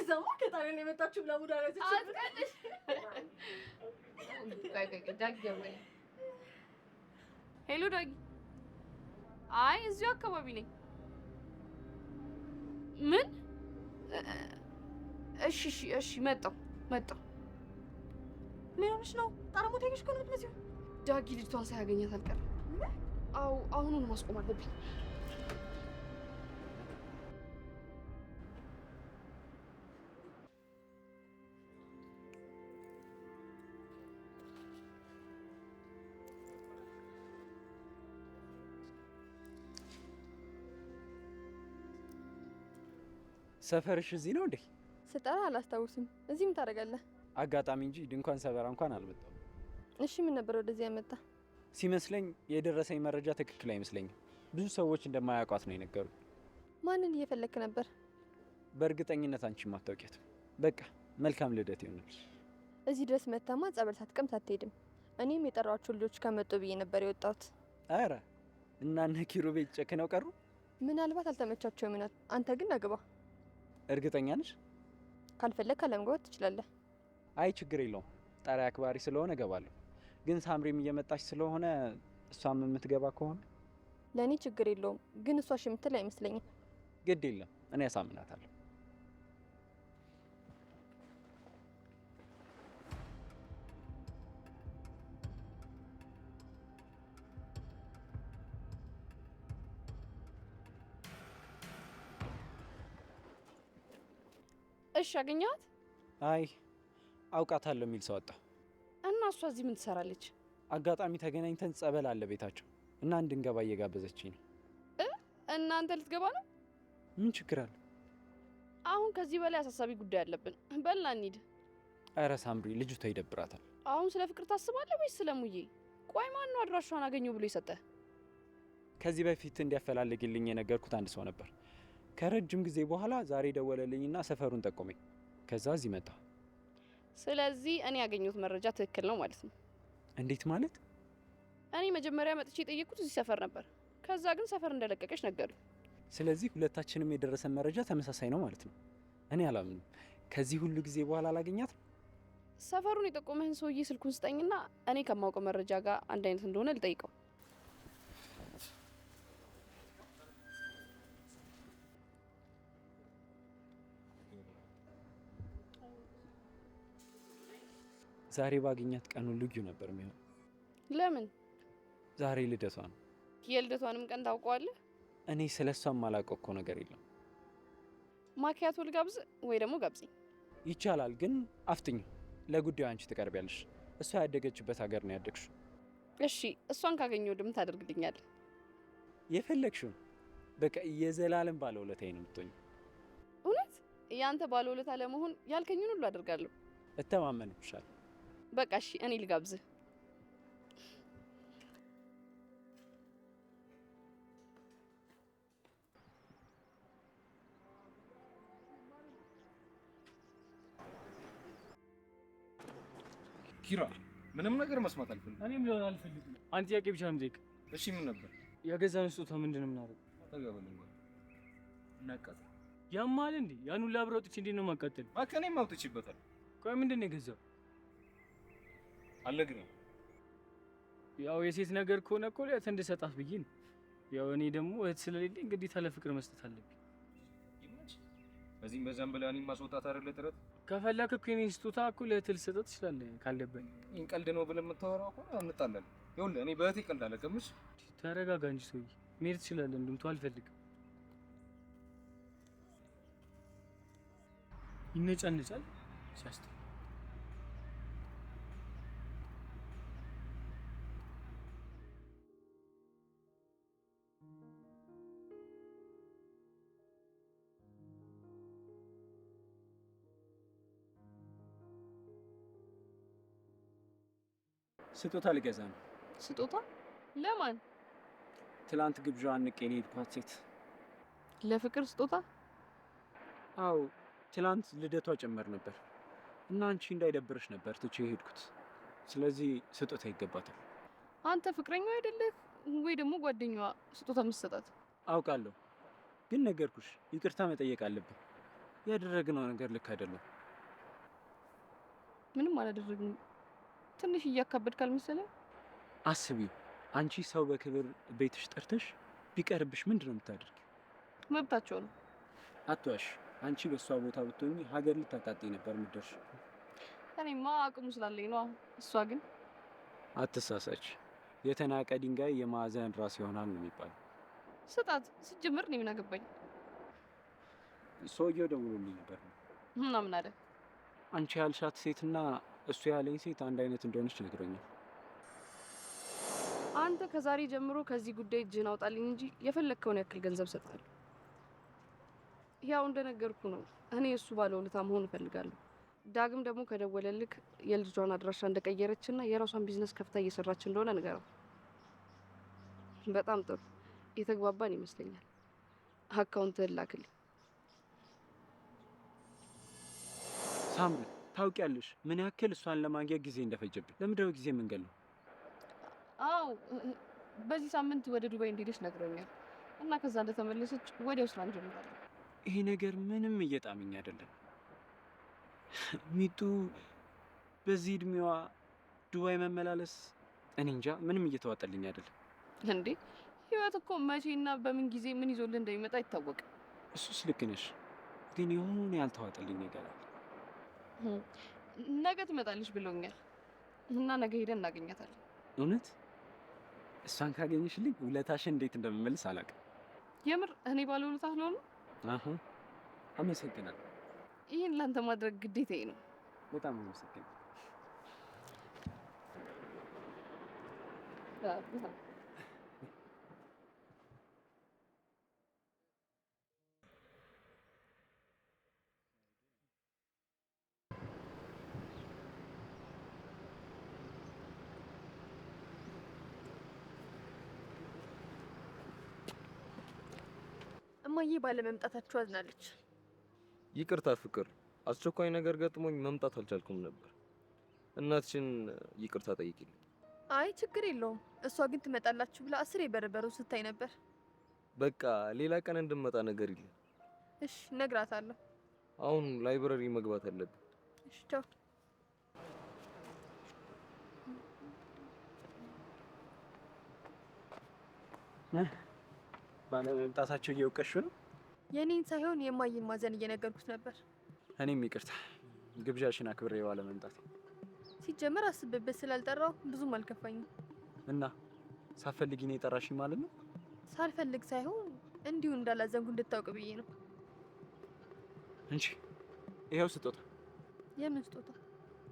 ከዛማ ከጣሊያን የመጣችሁ ብላ ሙዳ ላይ አትቀልሽ። ሄሎ ዳጊ። አይ እዚሁ አካባቢ ነኝ። ምን? እሺ መጣሁ። ምን ሆነሽ ነው? ጣረሞት ሄገሽ ከሆነ ለዚህ ዳጊ ልጅቷን ሳያገኛት አልቀርም። አው አሁኑን ማስቆም አለብኝ። ሰፈርሽ እዚህ ነው እንዴ? ስጠራ አላስታውስም። እዚህ ምን ታደርጋለህ? አጋጣሚ እንጂ ድንኳን ሰበራ እንኳን አልመጣሁም። እሺ ምን ነበር ወደዚህ ያመጣ? ሲመስለኝ የደረሰኝ መረጃ ትክክል አይመስለኝም። ብዙ ሰዎች እንደማያውቋት ነው የነገሩኝ። ማንን እየፈለክ ነበር? በእርግጠኝነት አንቺም አታውቂያትም። በቃ መልካም ልደት ይሆናል። እዚህ ድረስ መታማ ጸበል ሳትቀምስ አትሄድም። እኔም የጠራኋቸው ልጆች ከመጡ ብዬ ነበር የወጣሁት። አረ እና እነ ኪሩቤል ጨክነው ቀሩ? ምናልባት አልተመቻቸውም ይሆናል። አንተ ግን አግባ። እርግጠኛ ነሽ? ካልፈለግ አለመግባት ትችላለህ። አይ ችግር የለውም። ጣሪያ አክባሪ ስለሆነ እገባለሁ። ግን ሳምሪም እየመጣች ስለሆነ እሷም የምትገባ ከሆነ ለእኔ ችግር የለውም። ግን እሷ እሺ የምትል አይመስለኝም። ግድ የለም እኔ ያሳምናታለሁ። እሺ አገኘሃት? አይ አውቃታለሁ የሚል ሰው ወጣ እና እሷ እዚህ ምን ትሰራለች? አጋጣሚ ተገናኝተን ጸበል አለ ቤታቸው እና እንድንገባ እየጋበዘችኝ ነው። እናንተ ልትገባ ነው? ምን ችግር አለ? አሁን ከዚህ በላይ አሳሳቢ ጉዳይ አለብን። በልና እንሂድ። አረ ሳምሪ ልጅቷ ይደብራታል። አሁን ስለ ፍቅር ታስባለህ ወይስ ስለ ሙዬ? ቆይ ማን ነው አድራሿን አገኘው ብሎ የሰጠህ? ከዚህ በፊት እንዲያፈላልግልኝ የነገርኩት አንድ ሰው ነበር። ከረጅም ጊዜ በኋላ ዛሬ ደወለልኝና ሰፈሩን ጠቆመኝ። ከዛ እዚህ መጣ። ስለዚህ እኔ ያገኘሁት መረጃ ትክክል ነው ማለት ነው። እንዴት ማለት? እኔ መጀመሪያ መጥቼ የጠየቅኩት እዚህ ሰፈር ነበር። ከዛ ግን ሰፈር እንደለቀቀች ነገሩኝ። ስለዚህ ሁለታችንም የደረሰን መረጃ ተመሳሳይ ነው ማለት ነው። እኔ አላምንም። ከዚህ ሁሉ ጊዜ በኋላ አላገኛት። ሰፈሩን የጠቆመህን ሰውዬ ስልኩን ስጠኝና እኔ ከማውቀው መረጃ ጋር አንድ አይነት እንደሆነ ልጠይቀው። ዛሬ ባገኛት ቀኑ ልዩ ነበር የሚሆነው። ለምን? ዛሬ ልደቷ ነው። የልደቷንም ቀን ታውቀዋለህ? እኔ ስለሷ ማላውቀው እኮ ነገር የለም። ማኪያቶ ልጋብዝ ወይ ደግሞ ጋብዝኝ? ይቻላል፣ ግን አፍጥኝ። ለጉዳዩ አንቺ ትቀርቢያለሽ። እሷ ያደገችበት ሀገር ነው ያደግሽው። እሺ እሷን ካገኘው ድም ታደርግልኛለህ? የፈለግሽውን። በቃ የዘላለም ባለውለታዬ ነው የምትሆኚው። እውነት? ያንተ ባለውለታ ለመሆን ያልከኝን ሁሉ አደርጋለሁ። እተማመንብሻለሁ። በቃ እሺ እኔ ልጋብዝህ። ኪራ ምንም ነገር መስማት አልፈልግም። እኔም ሊሆን አልፈልግም። አንድ ጥያቄ ብቻ ነው የምጠይቅ። እሺ ምን ነበር? የገዛን ስጦታ ምንድን ነው የምናደርገው? ተገበልን እናቃጥል። ያማል እንዴ? ያን ሁላ ብር አውጥቼ እንዴት ነው የማቃጥል? እባክህ እኔም አውጥቼበታል። ቆይ ምንድን ነው የገዛው? አልነግርህም። ያው የሴት ነገር ከሆነ እኮ ለእህት እንድሰጣት ብዬ ነው። ያው እኔ ደግሞ እህት ስለሌለኝ ግዴታ ለፍቅር መስጠት አለብኝ። ይመች። በዚህም በዛም ብለህ እኔን ማስወጣት አይደለ ጥረት። ከፈለክ እኮ የኔን ስጦታ እኮ ለእህት ልሰጠት ትችላለህ ካለበኝ። ይሄን ቀልድ ነው ብለህ የምታወራው ከሆነ እንጣላለን። ይኸውልህ እኔ በእህቴ ቀልድ አለቀምሽ። ተረጋጋ እንጂ ሰውዬ። መሄድ ትችላለህ። እንድምቶ አልፈልግም። ይነጫነጫል ሲያስተ ስጦታ ልገዛ ነው። ስጦታ? ለማን? ትላንት ግብዣዋን ንቄ ነው የሄድኳት ሴት። ለፍቅር ስጦታ? አዎ ትላንት ልደቷ ጭምር ነበር እና አንቺ እንዳይደብርሽ ነበር ትቼ የሄድኩት። ስለዚህ ስጦታ ይገባታል። አንተ ፍቅረኛው አይደለህ ወይ ደግሞ ጓደኛዋ ስጦታ መስጠት? አውቃለሁ፣ ግን ነገርኩሽ፣ ይቅርታ መጠየቅ አለብን። ያደረግነው ነገር ልክ አይደለም። ምንም አላደረግንም። ትንሽ እያካበድካል መሰለኝ። አስቢው፣ አንቺ ሰው በክብር ቤትሽ ጠርተሽ ቢቀርብሽ ምንድን ነው የምታደርጊው? መብታቸው ነው። አትዋሽ። አንቺ በእሷ ቦታ ብትሆኚ ሀገር ልታጣጤ ነበር የምትደርሺ። እኔማ አቅሙ ስላለኝ ነው። እሷ ግን አትሳሳች። የተናቀ ድንጋይ የማዕዘን ራስ ይሆናል ነው የሚባለው። ስጣት። ሲጀምር እኔ ምን አገባኝ? ሰውየው ደውሎልኝ ነበር። እና ምን አለ? አንቺ ያልሻት ሴትና እሱ ያለኝ ሴት አንድ አይነት እንደሆነች ነግሮኛል። አንተ ከዛሬ ጀምሮ ከዚህ ጉዳይ እጅህን አውጣልኝ እንጂ የፈለግከውን ያክል ገንዘብ ሰጥታለሁ። ያው እንደነገርኩ ነው። እኔ እሱ ባለውለታ መሆን እፈልጋለሁ። ዳግም ደግሞ ከደወለልክ የልጇን አድራሻ እንደቀየረችና የራሷን ቢዝነስ ከፍታ እየሰራች እንደሆነ ንገረው። በጣም ጥሩ፣ የተግባባን ይመስለኛል። አካውንትህን ላክልኝ። ሳምሪ፣ ታውቂያለሽ ምን ያክል እሷን ለማግኘት ጊዜ እንደፈጀብኝ። ለምንድነው ጊዜ የምንገለው? አዎ፣ በዚህ ሳምንት ወደ ዱባይ እንደሄደች ነግሮኛል እና ከዛ እንደተመለሰች ወዲያው ስራ እንጀምራለን። ይሄ ነገር ምንም እየጣመኝ አይደለም። ሚጡ በዚህ እድሜዋ ዱባይ መመላለስ እኔ እንጃ፣ ምንም እየተዋጠልኝ አይደለም። እንዴ ህይወት እኮ መቼና በምን ጊዜ ምን ይዞልህ እንደሚመጣ አይታወቅም። እሱስ ልክ ነሽ፣ ግን የሆነ ያልተዋጠልኝ ነገር አለ። ነገ ትመጣለች ብሎኛል እና ነገ ሄደን እናገኛታለን። እውነት? እሷን ካገኘሽልኝ ውለታሽን እንዴት እንደምመልስ አላውቅም። የምር እኔ ባለውለታ ስለሆነ አመሰግናለሁ። ይህን ላንተ ማድረግ ግዴታዬ ነው። በጣም አመሰግናለሁ። እማዬ ባለመምጣታችሁ አዝናለች። ይቅርታ ፍቅር፣ አስቸኳይ ነገር ገጥሞኝ መምጣት አልቻልኩም ነበር። እናትሽን ይቅርታ ጠይቂልኝ። አይ ችግር የለውም። እሷ ግን ትመጣላችሁ ብላ 10 የበረበሩ ስታይ ነበር። በቃ ሌላ ቀን እንድመጣ ነገር የለም። እሺ እነግራታለሁ። አሁን ላይብረሪ መግባት አለብን። እሺ ቻው። ባለመምጣታቸው እየወቀሹ ነው? የኔን ሳይሆን የማየን ማዘን እየነገርኩት ነበር። እኔም ይቅርታ ግብዣሽን አክብሬ ባለመምጣት። ሲጀመር አስብበት ስላልጠራው ብዙም አልከፋኝም። እና ሳፈልጊ ነው የጠራሽኝ ማለት ነው? ሳልፈልግ ሳይሆን እንዲሁ እንዳላዘንኩ እንድታውቅ ብዬ ነው። እንጂ ይሄው ስጦታ። የምን ስጦታ?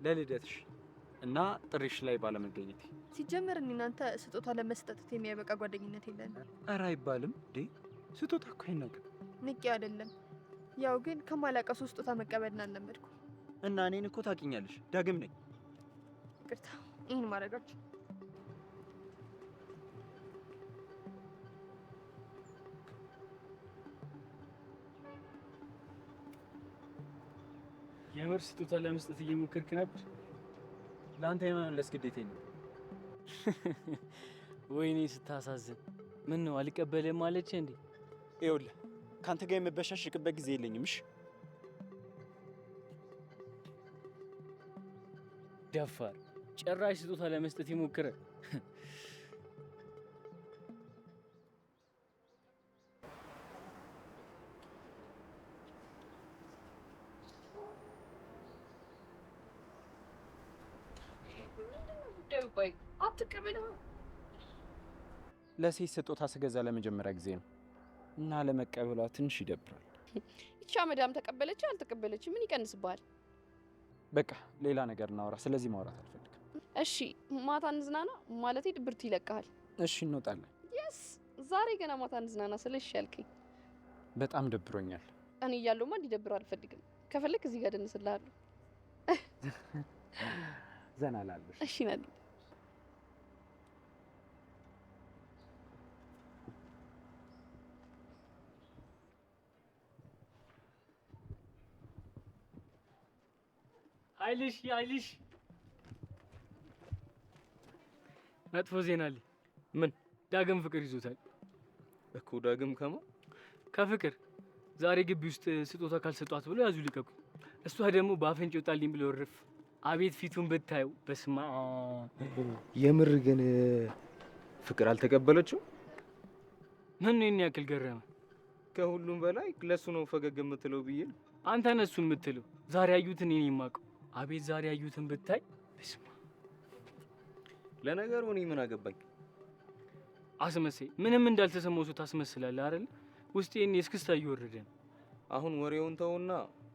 ለልደትሽ እና ጥሪሽ ላይ ባለመገኘቴ። ሲጀመር እኔ እናንተ ስጦታ ለመስጠት የሚያበቃ ጓደኝነት የለን። ኧረ አይባልም እንዴ! ስጦታ እኮ አይናቅም። ንቄ አይደለም፣ ያው ግን ከማላቀሱ ስጦታ መቀበልን አልለመድኩ። እና እኔን እኮ ታውቂኛለሽ፣ ዳግም ነኝ። ይቅርታ ይህን ማድረጋችሁ። የምር ስጦታ ለመስጠት እየሞከርክ ነበር? ለአንተ የመመለስ ግዴታ ነው። ወይኔ ስታሳዝን። ምን ነው አልቀበልም አለች እንዴ? ይኸውልህ ካንተ ጋር የምበሻሽቅበት ጊዜ የለኝም። እሺ ደፋር፣ ጭራሽ ስጦታ ለመስጠት ይሞክረ። ለሴት ስጦታ ስገዛ ለመጀመሪያ ጊዜ ነው እና ለመቀበሏ ትንሽ ይደብራል። ይቻ መዳም ተቀበለች አልተቀበለች ምን ይቀንስብሃል? በቃ ሌላ ነገር እናወራ። ስለዚህ ማውራት አልፈልግም። እሺ ማታ እንዝናና። ማለቴ ድብርት ይለቃል። እሺ እንወጣለን። የስ ዛሬ ገና ማታ እንዝናና ስለሽ ያልከኝ በጣም ደብሮኛል። እኔ እያለሁማ እንዲደብር አልፈልግም። ከፈለክ እዚህ ጋር ደንስልሃለሁ። ዘና ላለሽ። እሺ ነኝ። አይልሽ መጥፎ ዜና አለ። ምን? ዳግም ፍቅር ይዞታል እኮ። ዳግም ከማ? ከፍቅር ዛሬ ግቢ ውስጥ ስጦታ ካልሰጧት ብሎ ያዙ ልቀቁ። እሷ ደግሞ በአፈንጭ ወጣልኝ ብሎ እርፍ። አቤት ፊቱን ብታየው በስማ። የምር ግን ፍቅር አልተቀበለችው? ምን ነው ይሄን ያክል ገረመ? ከሁሉም በላይ ለሱ ነው ፈገግ የምትለው ብዬ። አንተ ነሱ የምትለው ዛሬ ያዩትን እኔ የማውቀው። አቤት ዛሬ ያዩትን ብታይ በስማ። ለነገሩ እኔ ምን አገባኝ? አስመሳይ ምንም እንዳልተሰማው ሰው ታስመስላለህ አይደል? ውስጤን እስክስታ እየወረደ ነው። አሁን ወሬውን ተውና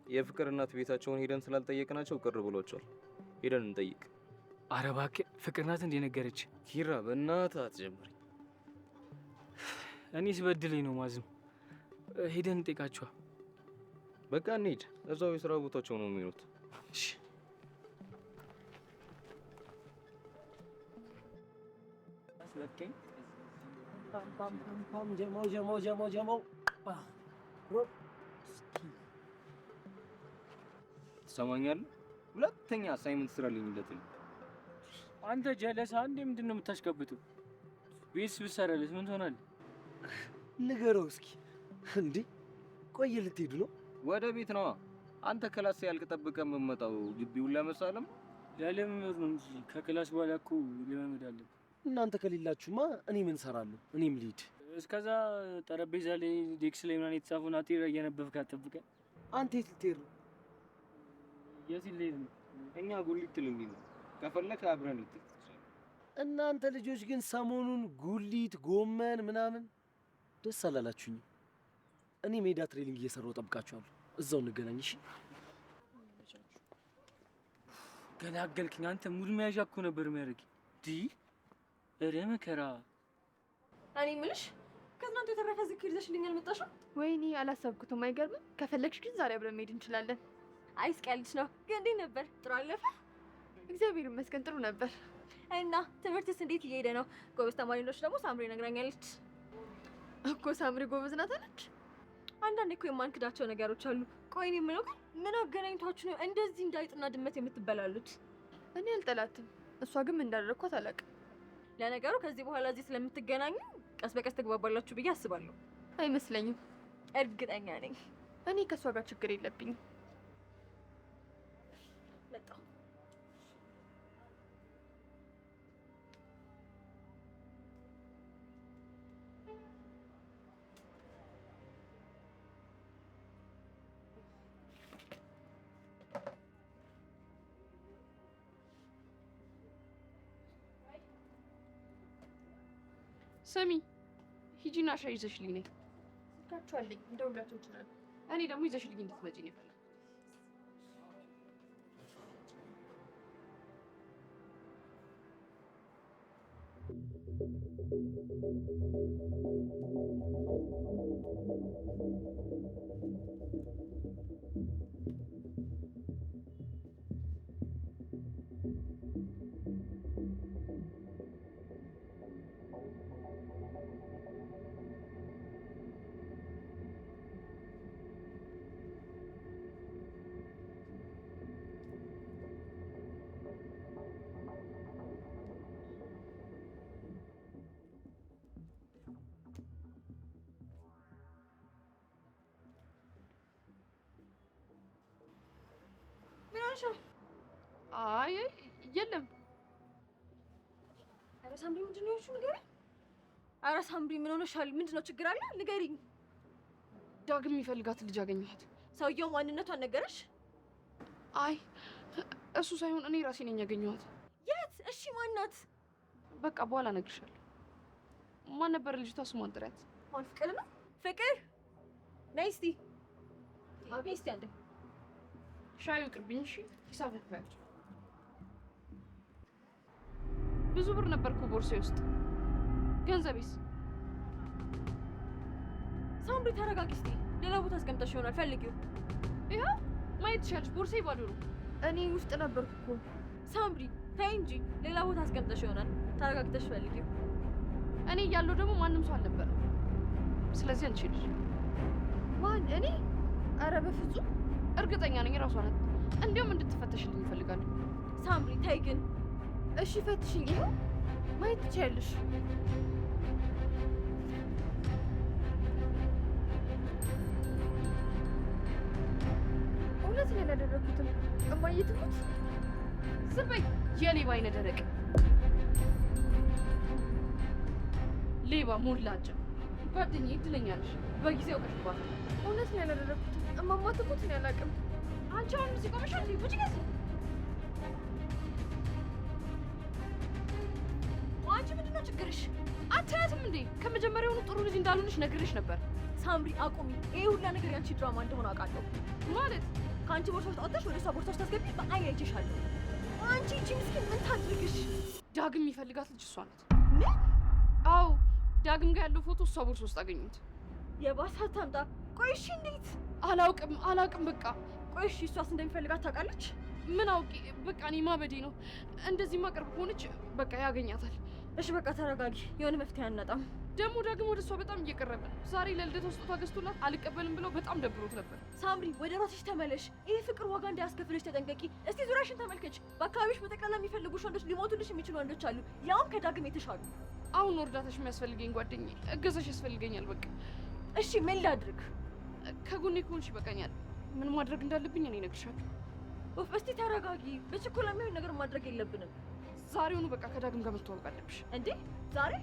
የፍቅር እናት ቤታቸውን ሄደን ስላልጠየቅናቸው ቅር ብሏቸዋል። ሄደን እንጠይቅ። ኧረ እባክህ ፍቅር ናት እንደ ነገረች። ኪራ በእናትህ አትጀምረኝ። እኔስ በድለኝ ነው ማዝም። ሄደን እንጠይቃቸዋ። በቃ እንሂድ። እዛው የስራ ቦታቸው ነው የሚሉት። እሺ አስለከኝ። ፓም ጀማው ትሰማኛለህ? ሁለተኛ አሳይመንት ስራልኝ እንደትል። አንተ ጀለሳ እንዴ ምንድን ነው የምታሽከብተው? ቤትስ ብትሰራለች ምን ትሆናለህ? ንገረው እስኪ። እንዴ ቆይ ልትሄዱ ነው? ወደ ቤት ነዋ። አንተ ክላስ ያልቅ ጠብቀህ የምመጣው ግቢውን ለመሳለም ለልምምድ ነው እንጂ ከክላስ በኋላ እኮ ልምምድ አለብን። እናንተ ከሌላችሁማ እኔ ምን ሰራለሁ? እኔም ልሂድ። እስከዛ ጠረጴዛ ላይ ዴክስ ላይ ምናምን የተጻፈውን አጤራ እየነበብክ አትጠብቀን። አንተ የት ልትሄድ ነው? የት ልሄድ ነው? እኛ ጉሊት ልንሄድ ነው። ከፈለክ አብረን ልትሄድ ትችላለህ። እናንተ ልጆች ግን ሰሞኑን ጉሊት ጎመን ምናምን ደስ አላላችሁኝ። እኔ ሜዳ ትሬኒንግ እየሰራሁ ጠብቃችኋለሁ። እዛው እንገናኝ እሺ? ገላገልክኝ። አንተ ሙድ መያዣ እኮ ነበር የሚያደርገኝ። እረ መከራ። እኔ የምልሽ ከእናንተ የተረፈ ዝክር ይዘሽልኝ አልመጣሽም? ወይኔ አላሰብኩትም። አይገርምም? ከፈለግሽ ግን ዛሬ አብረን መሄድ እንችላለን። አይስቀልሽ ነው። ግን እንዴት ነበር? ጥሩ አለፈ? እግዚአብሔር ይመስገን ጥሩ ነበር። እና ትምህርትስ እንዴት እየሄደ ነው? ጎበዝ ተማሪ ነሽ ደግሞ ሳምሪ ነግራኛለች እኮ። ሳምሪ ጎበዝ ናት አለች። አንዳንዴ እኮ የማንክዳቸው ነገሮች አሉ። ቆይ እኔ የምለው ግን ምን አገናኝቷችሁ ነው እንደዚህ እንዳይጥና ድመት የምትበላሉት? እኔ አልጠላትም፣ እሷ ግን ምን እንዳደረግኳት አላውቅም። ለነገሩ ከዚህ በኋላ እዚህ ስለምትገናኙ ቀስ በቀስ ተግባባላችሁ ብዬ አስባለሁ። አይመስለኝም። እርግጠኛ ነኝ። እኔ ከእሷ ጋር ችግር የለብኝም። መጣሁ። ስሚ ሂጂና ሻይ ይዘሽልኝ ነይ። ስልካችኋለኝ እንደውላችሁ ይችላል። እኔ ደግሞ ይዘሽልኝ እንድትመጪ ነው የፈለኩት። አይ የለም። ኧረ ሳምሪ ምንድን ነው ያልሽው? ንገሪኝ። ኧረ ሳምሪ ምን ሆነሻል? ምንድን ነው ችግር አለ? ንገሪኝ። ዳግም የሚፈልጋት ልጅ አገኘኋት። ሰውየው ማንነቷን ነገረሽ? አይ እሱ ሳይሆን እኔ ራሴ ነኝ ያገኘኋት። የት? እሺ ማናት? በቃ በኋላ እነግርሻለሁ። ማን ነበር ልጅቷ? ስሟን ጥሪያት። ማን? ፍቅር ነው? ፍቅር ነይ እስቲ። አቤት እስቲ አንዴ ሻዩ ቅርብኝ። እሺ ሂሳብ ልክፈል። ብዙ ብር ነበርኩ ቦርሳዬ ውስጥ። ገንዘቤስ? ሳምሪ ተረጋጊ እስቲ። ሌላ ቦታ አስቀምጠሽ ይሆናል ፈልጊው። ይኸው ማየት ትችያለሽ፣ ቦርሳዬ ባዶ ነው። እኔ ውስጥ ነበርኩ እኮ። ሳምሪ ተይ እንጂ ሌላ ቦታ አስቀምጠሽ ይሆናል። ተረጋግተሽ ፈልጊው። እኔ እያለሁ ደግሞ ማንም ሰው አልነበረም። ስለዚህ አንቺ ልጅ። ማን? እኔ? ኧረ በፍጹም። እርግጠኛ ነኝ ራሷ ናት። እንዲያውም እንድትፈተሽልኝ እፈልጋለሁ። ሳምሪ ተይ ግን። እሺ ፈትሽኝ። ይኸው ማየት ትችያለሽ። እውነት ነው ያላደረኩትም። እማዬ ትሙት። ዝም በይ የሌባ አይነ ደረቅ ሌባ ሞላጫ። ጓደኛዬ እድለኛ ነሽ፣ በጊዜው ቀርባታል። እውነት ነው ያላደረኩትም። እማማ ትሙት ነው ያላቅም። አንቺ አሁን እዚህ ቆመሻል። ውጪ ከዚህ። አንቺ ምንድነው ችግርሽ? አታያትም እንዴ? ከመጀመሪያውኑ ጥሩ ልጅ እንዳልሆንሽ ነግሬሽ ነበር። ሳምሪ አቁሚ። ይሄ ሁላ ነገር ያንቺ ድራማ እንደሆነ አውቃለሁ። ማለት ከአንቺ ቦርሳ ውስጥ አውጥተሽ ወደ እሷ ቦርሳ ውስጥ ታስገቢ። በአይን አይቼሻለሁ። አንቺ እቺ ምስኪን ምን ታድርግሽ? ዳግም የሚፈልጋት ልጅ እሷ ናት። ምን? አዎ ዳግም ጋር ያለው ፎቶ እሷ ቦርሳ ውስጥ አገኙት። የባሰ ታምጣ። ቆይ እሺ፣ እንዴት? አላውቅም በቃ። ቆይ እሺ፣ እሷስ እንደሚፈልጋት ታውቃለች? ምን አውቄ። በቃ እኔ ማበዴ ነው። እንደዚህ ማቀርብ ከሆነች በቃ ያገኛታል። እሺ በቃ ተረጋጊ። የሆነ መፍትሄ አናጣም። ደግሞ ዳግም ወደ እሷ በጣም እየቀረበ ነው። ዛሬ ለልደቷ ስጦታ ገዝቶላት አልቀበልም ብለው በጣም ደብሮት ነበር። ሳምሪ ወደ ራስሽ ተመለሽ። ይህ ፍቅር ዋጋ እንዳያስከፍልሽ ተጠንቀቂ። እስቲ ዙሪያሽን ተመልከች። በአካባቢሽ በጠቅላላ የሚፈልጉሽ ወንዶች፣ ሊሞቱልሽ የሚችሉ ወንዶች አሉ፣ ያውም ከዳግም የተሻሉ። አሁን እርዳታሽ የሚያስፈልገኝ ጓደኛዬ፣ እገዛሽ ያስፈልገኛል። በቃ እሺ ምን ላድርግ? ከጎኔ ከሆንሽ ይበቃኛል። ምን ማድረግ እንዳለብኝ እኔ እነግርሻለሁ። ኡፍ፣ እስቲ ተረጋጊ። በችኮላ የሚሆን ነገር ማድረግ የለብንም። ዛሬውኑ በቃ ከዳግም ጋር መተዋወቅ አለብሽ። እንዴ ዛሬ?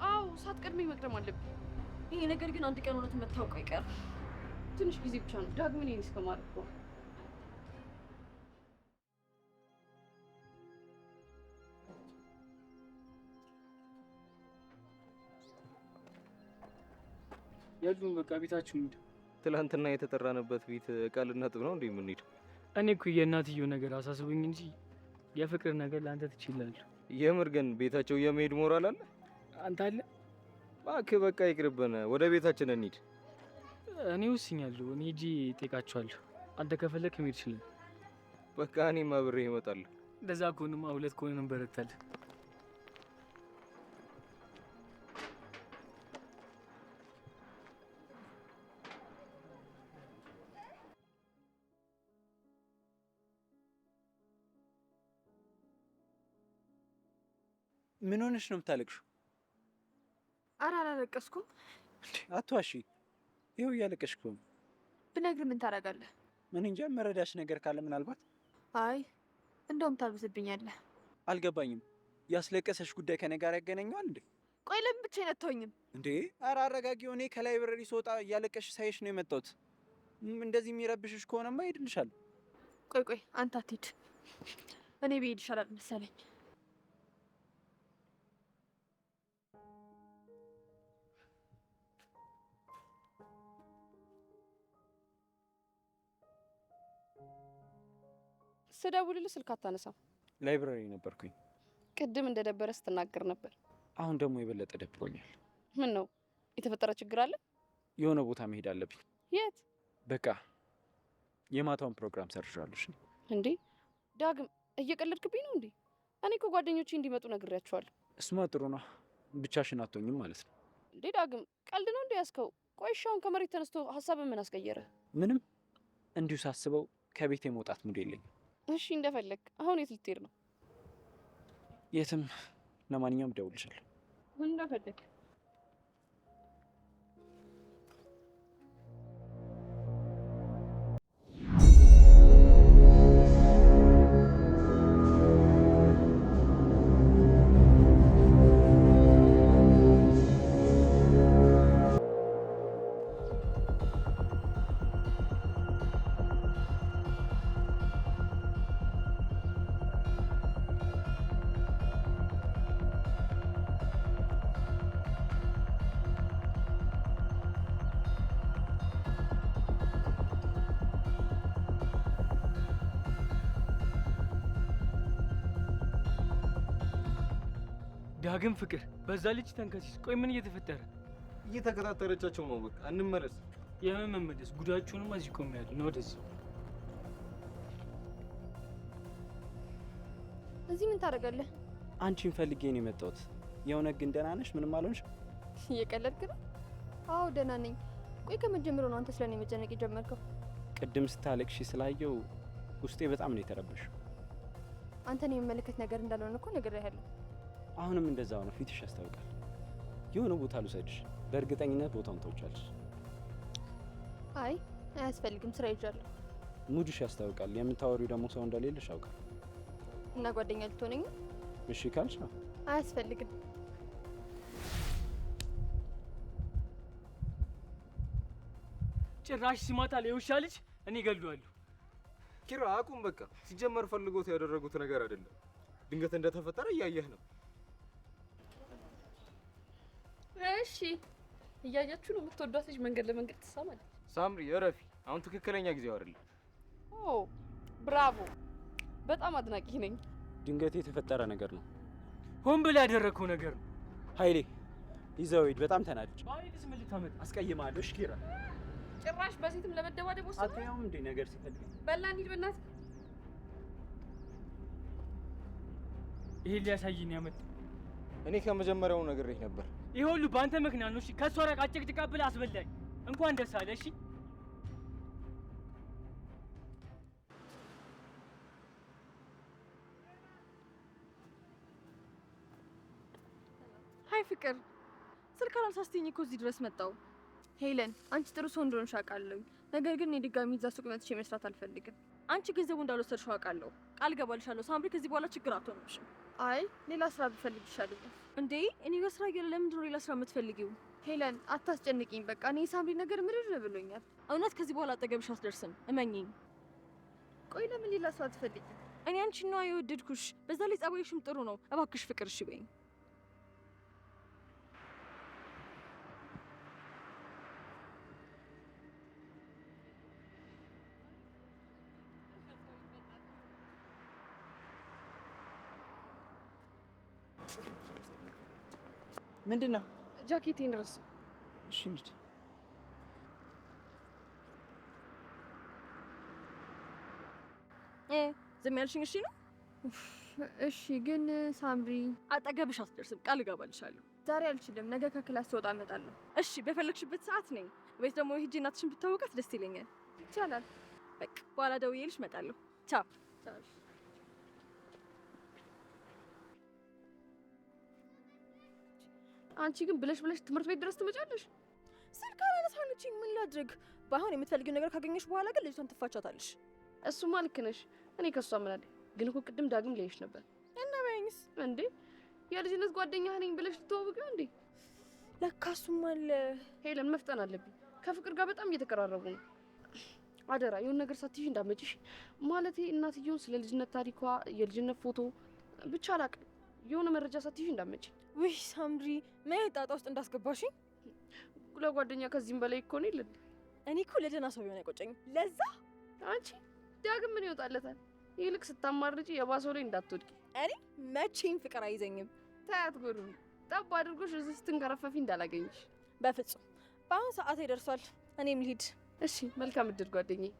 አዎ ሳትቀድመኝ መቅደም አለብኝ። ይሄ ነገር ግን አንድ ቀን እውነት መታወቅ አይቀርም። ትንሽ ጊዜ ብቻ ነው። ዳግም እኔን እስከማለት ነው። የሉም። በቃ ቤታችሁ እንሂድ። ትላንትና የተጠራንበት ቤት ዕቃ ልናጥብ ነው እንዴ የምንሄደው? እኔ እኮ የእናትየው ነገር አሳስቦኝ እንጂ የፍቅር ነገር ለአንተ ትችላለህ። የምር ግን ቤታቸው የመሄድ ሞራል አለ? አንተ አለ? እባክህ በቃ ይቅርብን፣ ወደ ቤታችን እንሂድ። እኔ ወስኛለሁ። እኔ ሂጂ እጠይቃቸዋለሁ። አንተ ከፈለክ መሄድ ይችላል። በቃ እኔም አብሬ እመጣለሁ። እንደዛ ከሆንማ ሁለት ከሆነ እንበረታለን። ምን ሆነሽ ነው የምታለቅሽው? ኧረ አላለቀስኩም። አትዋሺ። ይኸው እያለቀሽ እኮ ነው። ብነግርህ ምን ታደርጋለህ? ምን እንጃ፣ መረዳሽ ነገር ካለ ምናልባት። አይ እንደውም ታልብስብኛለህ። አልገባኝም። ያስለቀሰሽ ጉዳይ ከኔ ጋር ያገናኘዋል እንዴ? ቆይ ለምን ብቻዬን አትተወኝም እንዴ? ኧረ አረጋጊው። እኔ ከላይብረሪ ስወጣ እያለቀሽ ሳይሽ ነው የመጣሁት። እንደዚህ የሚረብሽሽ ከሆነማ እሄድልሻለሁ። ቆይ አንተ አትሂድ። እኔ ብሄድ ይሻላል መሰለኝ። ስደውልልህ ስልክ አታነሳም። ላይብረሪ ነበርኩኝ። ቅድም እንደደበረ ስትናገር ነበር። አሁን ደግሞ የበለጠ ደብሮኛል። ምን ነው የተፈጠረ ችግር አለ? የሆነ ቦታ መሄድ አለብኝ። የት? በቃ የማታውን ፕሮግራም ሰርዣለሁ። እንዴ ዳግም እየቀለድክብኝ ነው እንዴ? እኔ እኮ ጓደኞቼ እንዲመጡ ነግሬያቸዋለሁ። እሱማ ጥሩ ነው። ብቻሽን አትሆኝም ማለት ነው። እንዴ ዳግም ቀልድ ነው እንዴ ያዝከው? ቆይ እሺ አሁን ከመሬት ተነስቶ ሀሳብን ምን አስቀየረ? ምንም፣ እንዲሁ ሳስበው ከቤት የመውጣት ሙድ የለኝም። እሺ እንደፈለግ። አሁን የት ልትሄድ ነው? የትም። ለማንኛውም እደውልልሻለሁ። እንደፈለግ። ዳግም ፍቅር በዛ ልጅ ተንከሲስ። ቆይ ምን እየተፈጠረ? እየተከታተለቻቸው ነው። በቃ እንመለስ። የምን መመለስ? ጉዳችሁንም እዚህ ቆሜያለሁ ነው። ወደዚህ እዚህ ምን ታደርጋለህ? አንቺን ፈልጌ ነው የመጣሁት። የእውነት ግን ደህና ነሽ? ምንም አልሆንሽም? እየቀለድክ ነው? አዎ ደህና ነኝ። ቆይ ከመጀመሪያው ነው አንተ ስለኔ መጨነቅ የጀመርከው? ቅድም ስታለቅሺ ስላየው ውስጤ በጣም ነው የተረበሸው። አንተን የሚመለከት ነገር እንዳልሆነ እኮ ነግሬሃለሁ። አሁንም እንደዛው ነው። ፊትሽ ያስታውቃል። የሆነ ቦታ ልውሰድሽ። በእርግጠኝነት ቦታውን ታውቂያለሽ። አይ አያስፈልግም፣ ስራ ይዣለሁ። ሙድሽ ያስታውቃል። የምታወሪው ደግሞ ሰው እንደሌለሽ አውቃል። እና ጓደኛ ልትሆነኝ? እሺ ካልሽ ነው። አያስፈልግም። ጭራሽ ሲማታ የውሻ ልጅ እኔ እገድለዋለሁ። ኪራ አቁም በቃ። ሲጀመር ፈልጎት ያደረጉት ነገር አይደለም። ድንገት እንደተፈጠረ እያየህ ነው። እሺ እያያችሁ ነው። የምትወዷት ልጅ መንገድ ለመንገድ ትሳማለች። ሳምሪ እረፊ። አሁን ትክክለኛ ጊዜው አይደለም። ኦ ብራቮ፣ በጣም አድናቂ ነኝ። ድንገት የተፈጠረ ነገር ነው። ሆን ብለህ ያደረግከው ነገር ነው። ኃይሌ ይዘው ሂድ። በጣም ተናድጄ። ባይልስ ምን ልታመጣ? አስቀይማለሁ። እሺ ኪራ፣ ጭራሽ በሴትም ለመደባደብ ወሰነ። አትያውም እንዴ ነገር ሲፈልግ? በላ እንሂድ በእናትህ። ይሄን ሊያሳይኝ ያመጣ። እኔ ከመጀመሪያው ነግሬህ ነበር። ይሄ ሁሉ በአንተ ምክንያት ነው። እሺ ከሷ ራቅ። አጨቅጭቃ ብለህ አስበላኝ። እንኳን ደስ አለ። እሺ ሀይ ፍቅር፣ ስልክ አላነሳስትኝ እኮ እዚህ ድረስ መጣው። ሄለን፣ አንቺ ጥሩ ሰው እንደሆንሽ አውቃለሁ። ነገር ግን እኔ ድጋሚ እዛ ሱቅ መጥቼ መስራት አልፈልግም። አንቺ ገንዘቡ እንዳልወሰድሽው አውቃለሁ። ቃል ገባልሻለሁ ሳምሪ፣ ከዚህ በኋላ ችግር አትሆንብሽም። አይ ሌላ ስራ ብፈልግ ይሻላል። እንዴ እኔ ጋር ስራ እያለ ለምንድን ነው ሌላ ስራ የምትፈልጊው? ሄለን አታስጨንቂኝ። በቃ እኔ ሳምሪ ነገር ምርር ብሎኛል። እውነት ከዚህ በኋላ አጠገብሽ አትደርስም፣ እመኚኝ። ቆይ ለምን ሌላ ስራ ትፈልጊ? እኔ አንቺን ነዋ የወደድኩሽ። በዛ ላይ ጸባይሽም ጥሩ ነው። እባክሽ ፍቅር እሺ በይኝ። ምንድን ነው? ጃኬቴን ረሳ። እሺ እንሂድ። ዝም ያልሽኝ እሺ ነው? እሺ ግን ሳምሪ አጠገብሽ አትደርስም፣ ቃል እገባልሻለሁ። ዛሬ አልችልም። ነገ ከክላስ ስወጣ እመጣለሁ። እሺ በፈለግሽበት ሰዓት ነኝ። ቤት ደግሞ ሂጂ እናትሽን ብታወቃት ደስ ይለኛል። ይቻላል። በቃ በኋላ ደውዬልሽ እመጣለሁ። ቻው። አንቺ ግን ብለሽ ብለሽ ትምህርት ቤት ድረስ ትመጫለሽ። ስልክ አላነሳለችኝ። ምን ላድርግ? ባይሆን የምትፈልጊው ነገር ካገኘሽ በኋላ ግን ልጅቷን ትፋቻታለሽ። እሱማ ልክ ነሽ። እኔ ከሷ ምን አለ ግን እኮ ቅድም ዳግም ላይሽ ነበር። እና በይኝስ እንዴ የልጅነት ጓደኛህ ነኝ ብለሽ ልትወውቂው እንዴ? ለካ እሱም አለ። ሄለን መፍጠን አለብኝ። ከፍቅር ጋር በጣም እየተቀራረቡ ነው። አደራ የሆነ ነገር ሳትይሽ እንዳመጭሽ። ማለቴ እናትየውን ስለ ልጅነት ታሪኳ፣ የልጅነት ፎቶ ብቻ አላውቅም። የሆነ መረጃ ሳትይሽ እንዳመጭ። ውይ ሳምሪ ምን ጣጣ ውስጥ እንዳስገባሽኝ። ለጓደኛ ከዚህም በላይ እኮ ነው ይልል። እኔ እኮ ለደህና ሰው ቢሆን አይቆጨኝም። ለዛ አንቺ ዳግም ምን ይወጣለታል? ይልቅ ስታማርጪ የባሰው ላይ እንዳትወድቂ። እኔ መቼም ፍቅር አይዘኝም። ታያት ጎዱ ጠብ አድርጎሽ እዚህ ስትንከረፈፊ እንዳላገኝሽ። በፍጹም። በአሁን ሰዓት ይደርሷል። እኔም ልሂድ። እሺ መልካም እድል ጓደኛዬ።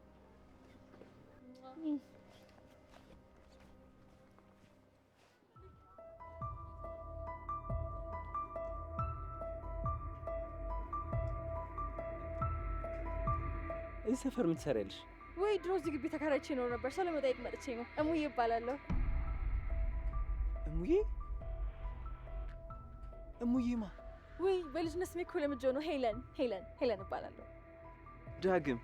እዚህ ሰፈር ምን ትሰሪያለሽ? ወይ ድሮ እዚህ ግቢ ተከራይቼ ነው ነበር። ሰው ለመጠየቅ መጥቼ ነው። እሙዬ እባላለሁ። እሙዬ? እሙዬማ? ወይ በልጅነት ስሜ እኮ ለምጄው ነው። ሄለን እባላለሁ። ዳግም